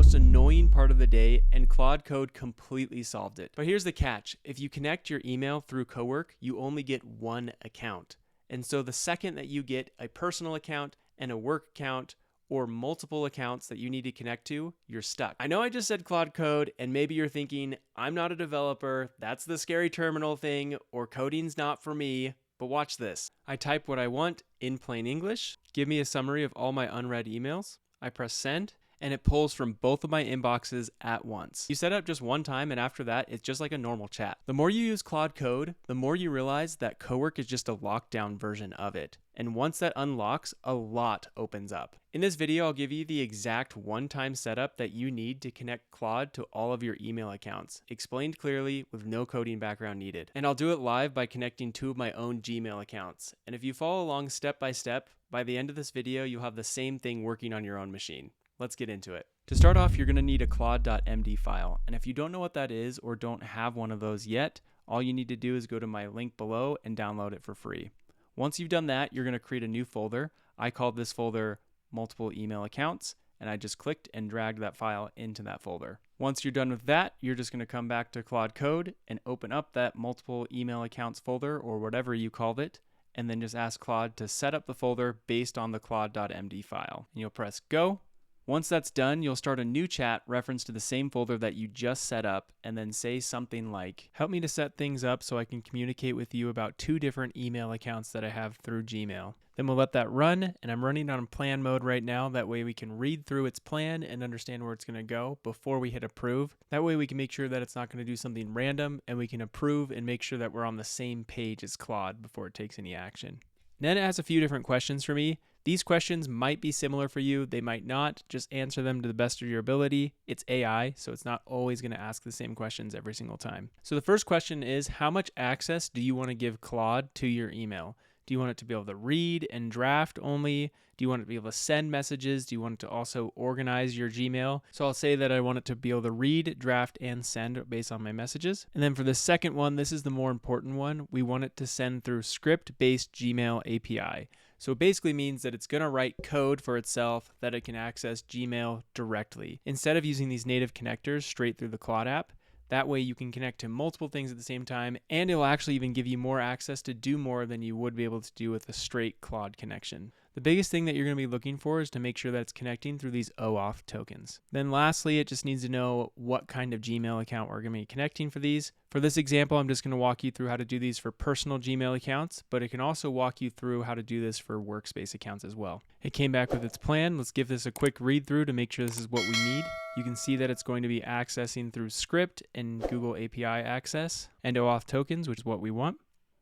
most annoying part of the day, and Claude Code completely solved it. But here's the catch. If you connect your email through Cowork, you only get one account. And so the second that you get a personal account and a work account, or multiple accounts that you need to connect to, you're stuck. I know I just said Claude Code, and maybe you're thinking, I'm not a developer, that's the scary terminal thing, or coding's not for me, but watch this. I type what I want in plain English, give me a summary of all my unread emails, I press send, and it pulls from both of my inboxes at once. You set up just one time, and after that, it's just like a normal chat. The more you use Claude Code, the more you realize that Cowork is just a lockdown version of it. And once that unlocks, a lot opens up. In this video, I'll give you the exact one-time setup that you need to connect Claude to all of your email accounts, explained clearly with no coding background needed. And I'll do it live by connecting two of my own Gmail accounts. And if you follow along step by step, by the end of this video, you'll have the same thing working on your own machine. Let's get into it. To start off, you're going to need a Claude.md file. And if you don't know what that is or don't have one of those yet, all you need to do is go to my link below and download it for free. Once you've done that, you're going to create a new folder. I called this folder multiple email accounts, and I just clicked and dragged that file into that folder. Once you're done with that, you're just going to come back to Claude Code and open up that multiple email accounts folder, or whatever you called it, and then just ask Claude to set up the folder based on the Claude.md file. And you'll press go. Once that's done, you'll start a new chat reference to the same folder that you just set up, and then say something like, help me to set things up so I can communicate with you about two different email accounts that I have through Gmail. Then we'll let that run, and I'm running on plan mode right now. That way we can read through its plan and understand where it's going to go before we hit approve. That way we can make sure that it's not going to do something random, and we can approve and make sure that we're on the same page as Claude before it takes any action. Then it has a few different questions for me. These questions might be similar for you. They might not. Just answer them to the best of your ability. It's AI, so it's not always going to ask the same questions every single time. So the first question is, how much access do you want to give Claude to your email? Do you want it to be able to read and draft only? Do you want it to be able to send messages? Do you want it to also organize your Gmail? So I'll say that I want it to be able to read, draft, and send based on my messages. And then for the second one, this is the more important one. We want it to send through script-based Gmail API. So it basically means that it's going to write code for itself that it can access Gmail directly. Instead of using these native connectors straight through the Claude app, that way you can connect to multiple things at the same time, and it'll actually even give you more access to do more than you would be able to do with a straight Claude connection. The biggest thing that you're going to be looking for is to make sure that it's connecting through these OAuth tokens. Then lastly, it just needs to know what kind of Gmail account we're going to be connecting for these. For this example, I'm just going to walk you through how to do these for personal Gmail accounts, but it can also walk you through how to do this for workspace accounts as well. It came back with its plan. Let's give this a quick read through to make sure this is what we need. You can see that it's going to be accessing through script and Google API access and OAuth tokens, which is what we want.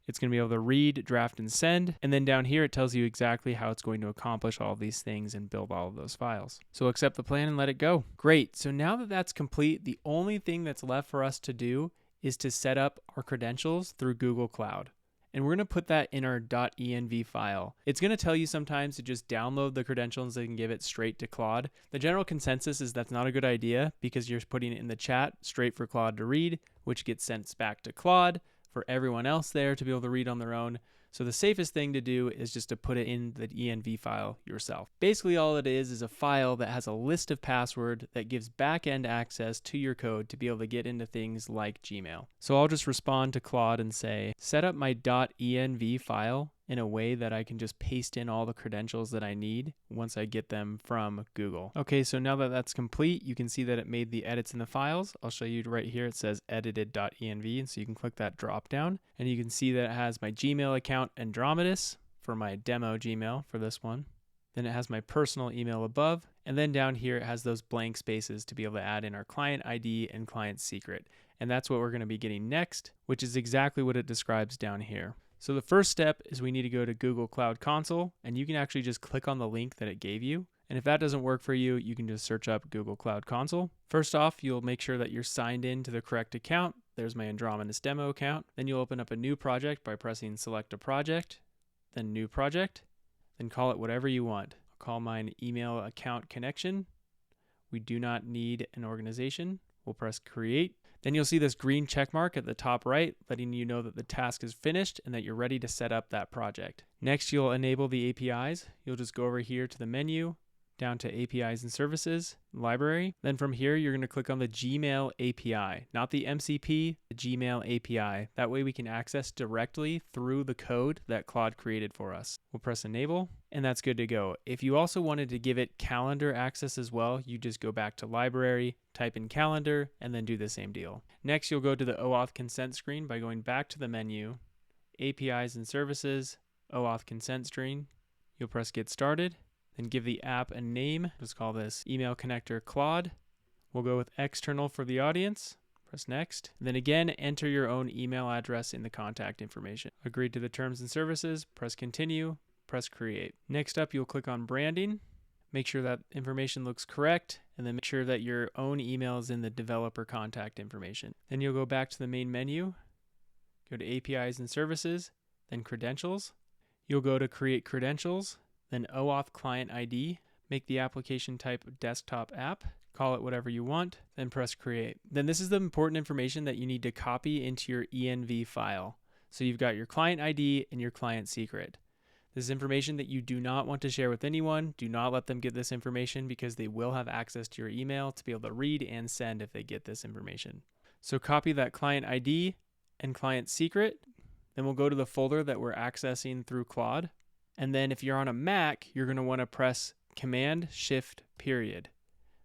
It's going to be able to read, draft, and send. And then down here, it tells you exactly how it's going to accomplish all of these things and build all of those files. So accept the plan and let it go. Great. So now that that's complete, the only thing that's left for us to do is to set up our credentials through Google Cloud. And we're going to put that in our .env file. It's going to tell you sometimes to just download the credentials and give it straight to Claude. The general consensus is that's not a good idea because you're putting it in the chat straight for Claude to read, which gets sent back to Claude for everyone else there to be able to read on their own. So the safest thing to do is just to put it in the env file yourself. Basically all it is a file that has a list of passwords that gives back-end access to your code to be able to get into things like Gmail. So I'll just respond to Claude and say, set up my .env file in a way that I can just paste in all the credentials that I need once I get them from Google. Okay, so now that that's complete, you can see that it made the edits in the files. I'll show you right here. It says edited.env, and so you can click that drop down, and you can see that it has my Gmail account Andromedus for my demo Gmail for this one. Then it has my personal email above, and then down here it has those blank spaces to be able to add in our client ID and client secret. And that's what we're going to be getting next, which is exactly what it describes down here. So the first step is we need to go to Google Cloud Console, and you can actually just click on the link that it gave you. And if that doesn't work for you, you can just search up Google Cloud Console. First off, you'll make sure that you're signed in to the correct account. There's my Andromedus demo account. Then you'll open up a new project by pressing select a project, then new project, then call it whatever you want. I'll call mine email account connection. We do not need an organization. We'll press create. Then you'll see this green check mark at the top right, letting you know that the task is finished and that you're ready to set up that project. Next, you'll enable the APIs. You'll just go over here to the menu. down to APIs and services, library. Then from here, you're going to click on the Gmail API, not the MCP, the Gmail API. That way we can access directly through the code that Claude created for us. We'll press enable, and that's good to go. If you also wanted to give it calendar access as well, you just go back to library, type in calendar, and then do the same deal. Next, you'll go to the OAuth consent screen by going back to the menu, APIs and services, OAuth consent screen. You'll press get started, then give the app a name. Let's call this email connector Claude. We'll go with external for the audience. Press next. Then again, enter your own email address in the contact information. Agree to the terms and services, press continue, press create. Next up, you'll click on branding. Make sure that information looks correct, and then make sure that your own email is in the developer contact information. Then you'll go back to the main menu, go to APIs and services, then credentials. You'll go to create credentials, then OAuth client ID, make the application type desktop app, call it whatever you want, then press create. Then this is the important information that you need to copy into your env file. So you've got your client ID and your client secret. This is information that you do not want to share with anyone. Do not let them get this information because they will have access to your email to be able to read and send if they get this information. So copy that client ID and client secret. Then we'll go to the folder that we're accessing through Claude. And then if you're on a Mac, you're going to want to press Command-Shift-.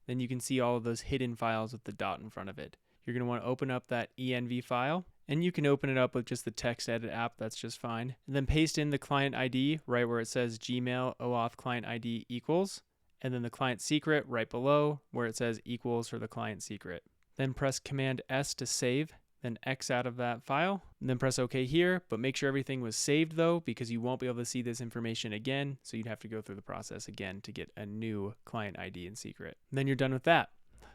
Then you can see all of those hidden files with the dot in front of it. You're going to want to open up that env file, and you can open it up with just the text edit app. That's just fine. And then paste in the client ID right where it says Gmail OAuth client ID equals, and then the client secret right below where it says equals for the client secret. Then press Command-S to save. Then X out of that file, and then press OK here, but make sure everything was saved though, because you won't be able to see this information again, so you'd have to go through the process again to get a new client ID and secret. And then you're done with that.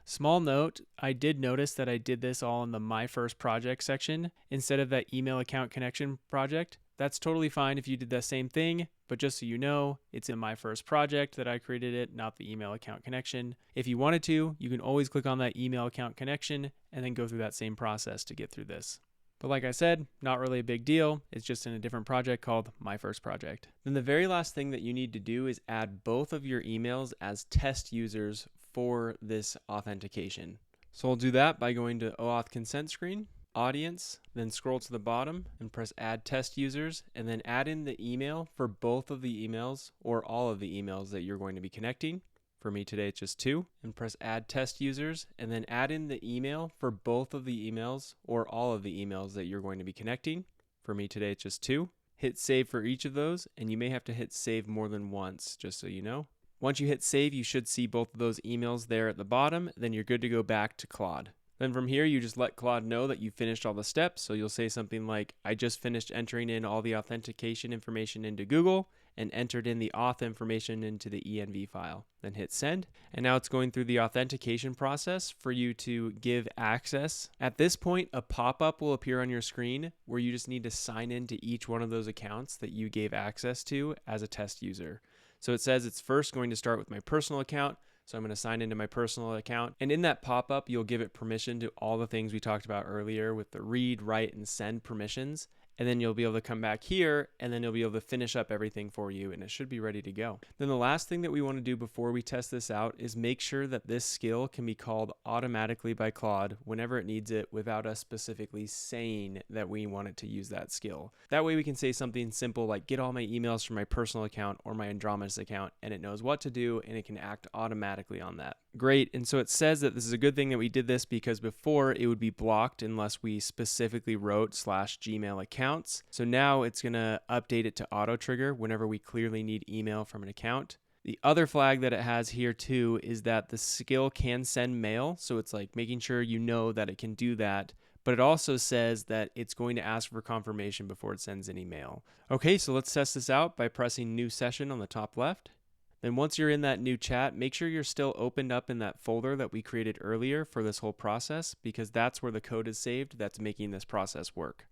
Small note, I did notice that I did this all in the My First Project section instead of that email account connection project. That's totally fine if you did the same thing, but just so you know, it's in My First Project that I created it, not the email account connection. If you wanted to, you can always click on that email account connection and then go through that same process to get through this. But like I said, not really a big deal. It's just in a different project called My First Project. Then the very last thing that you need to do is add both of your emails as test users for this authentication. So we'll do that by going to OAuth consent screen, audience, then scroll to the bottom and press add test users, and then add in the email for both of the emails or all of the emails that you're going to be connecting. For me today, it's just 2, and press add test users, and then add in the email for both of the emails or all of the emails that you're going to be connecting. For me today, it's just 2. Hit save for each of those, and you may have to hit save more than once, just so you know. Once you hit save, you should see both of those emails there at the bottom, then you're good to go back to Claude. Then from here, you just let Claude know that you finished all the steps. So you'll say something like, I just finished entering in all the authentication information into Google and entered in the auth information into the env file. Then hit send. And now it's going through the authentication process for you to give access. At this point, a pop-up will appear on your screen where you just need to sign into each one of those accounts that you gave access to as a test user. So it says it's first going to start with my personal account. So I'm going to sign into my personal account. And in that pop-up, you'll give it permission to all the things we talked about earlier with the read, write, and send permissions. And then you'll be able to come back here, and then you'll be able to finish up everything for you, and it should be ready to go. Then the last thing that we want to do before we test this out is make sure that this skill can be called automatically by Claude whenever it needs it without us specifically saying that we want it to use that skill. That way we can say something simple like get all my emails from my personal account or my Andromedus account, and it knows what to do, and it can act automatically on that. Great, and so it says that this is a good thing that we did this because before it would be blocked unless we specifically wrote /Gmail accounts. So now it's going to update it to auto trigger whenever we clearly need email from an account. The other flag that it has here too is that the skill can send mail. So it's like making sure you know that it can do that. But it also says that it's going to ask for confirmation before it sends any mail. Okay, so let's test this out by pressing new session on the top left. Then once you're in that new chat, make sure you're still opened up in that folder that we created earlier for this whole process, because that's where the code is saved that's making this process work.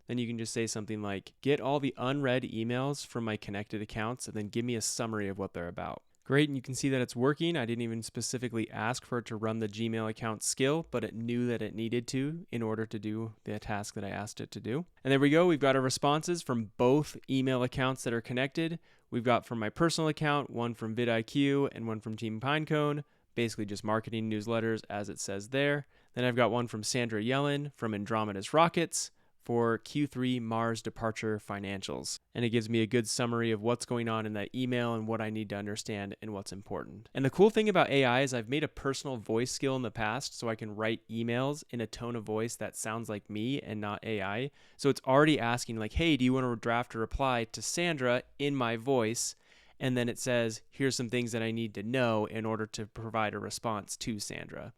Then you can just say something like, get all the unread emails from my connected accounts and then give me a summary of what they're about. Great, and you can see that it's working. I didn't even specifically ask for it to run the Gmail account skill, but it knew that it needed to in order to do the task that I asked it to do. And there we go, we've got our responses from both email accounts that are connected. We've got from my personal account, one from vidIQ and one from Team Pinecone, basically just marketing newsletters as it says there. Then I've got one from Sandra Yellen from Andromedus Rockets for Q3 Mars departure financials. And it gives me a good summary of what's going on in that email and what I need to understand and what's important. And the cool thing about AI is I've made a personal voice skill in the past so I can write emails in a tone of voice that sounds like me and not AI. So it's already asking like, hey, do you want to draft a reply to Sandra in my voice? And then it says, here's some things that I need to know in order to provide a response to Sandra.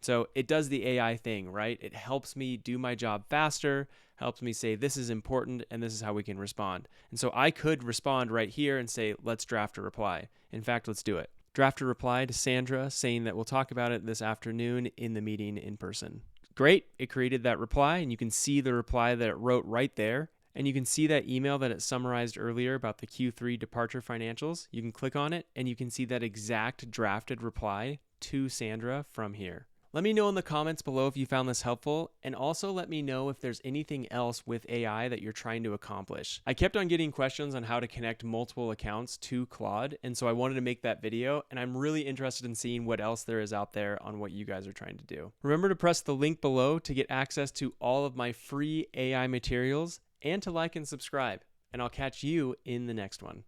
So it does the AI thing, right? It helps me do my job faster, helps me say this is important and this is how we can respond. And so I could respond right here and say, let's draft a reply. In fact, let's do it. Draft a reply to Sandra saying that we'll talk about it this afternoon in the meeting in person. Great. It created that reply and you can see the reply that it wrote right there. And you can see that email that it summarized earlier about the Q3 departure financials. You can click on it and you can see that exact drafted reply to Sandra from here. Let me know in the comments below if you found this helpful, and also let me know if there's anything else with AI that you're trying to accomplish. I kept on getting questions on how to connect multiple accounts to Claude, and so I wanted to make that video, and I'm really interested in seeing what else there is out there on what you guys are trying to do. Remember to press the link below to get access to all of my free AI materials and to like and subscribe, and I'll catch you in the next one.